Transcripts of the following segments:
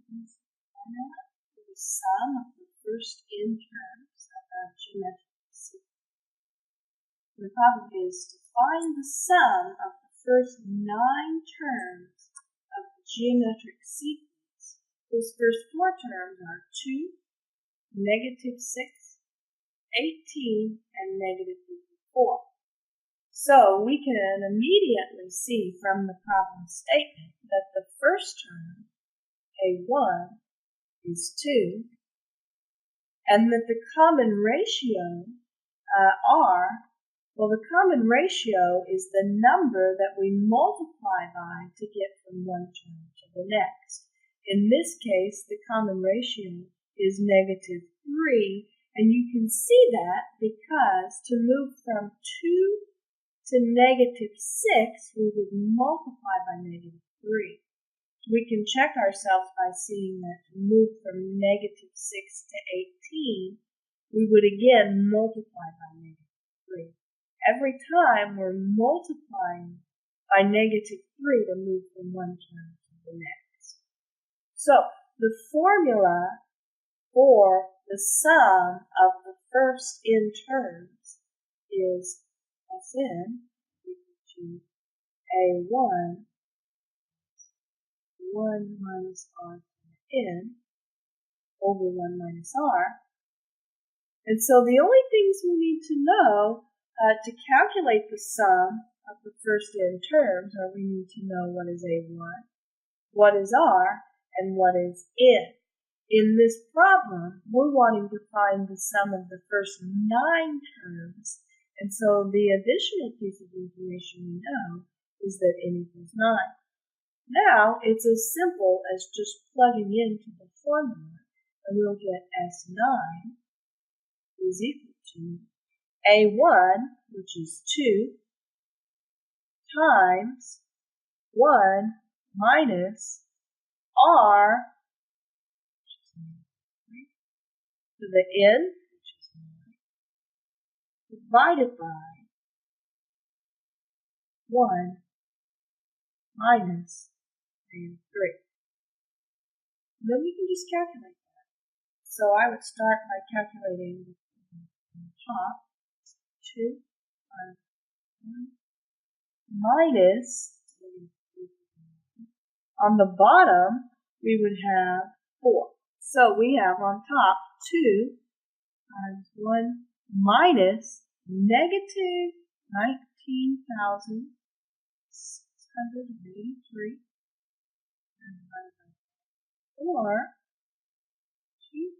The sum of the first n terms of a geometric sequence. The problem is to find the sum of the first 9 terms of the geometric sequence. Those first 4 terms are 2, negative 6, 18, and negative 54. So we can immediately see from the problem statement that the first term, A1, is 2, and that the common ratio, R, well, the common ratio is the number that we multiply by to get from one term to the next. In this case, the common ratio is negative 3, and you can see that because to move from 2 to negative 6, we would multiply by negative 3. We can check ourselves by seeing that to move from negative 6 to 18, we would again multiply by negative 3. Every time we're multiplying by negative 3 to move from one term to the next. So the formula for the sum of the first n terms is Sn equal to A1 1 minus r n over 1 minus r. And so the only things we need to know to calculate the sum of the first n terms are we need to know what is A1, what is r, and what is n. In this problem, we're wanting to find the sum of the first 9 terms, and so the additional piece of information we know is that n equals 9. Now, it's as simple as just plugging into the formula, and we'll get S9 is equal to A1, which is 2, times 1 minus R to the n, which is 9, divided by 1 minus 3. And then we can just calculate that. So I would start by calculating the top, 2 times 1 minus, on the bottom, we would have 4. So we have on top 2 times 1 minus negative 19,683 or 2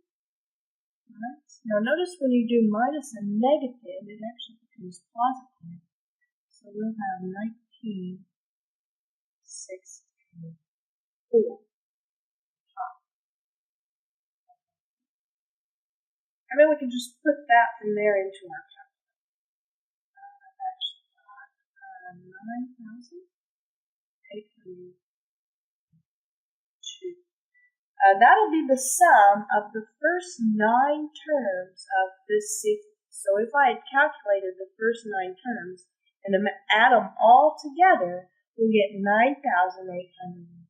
times. Now notice when you do minus a negative, it actually becomes positive. So we'll have 19,684. And then we can just put that from there into our calculator. Actually got 9,802. That'll be the sum of the first 9 terms of this sequence. So if I had calculated the first 9 terms and add them all together, we'll get 9,802.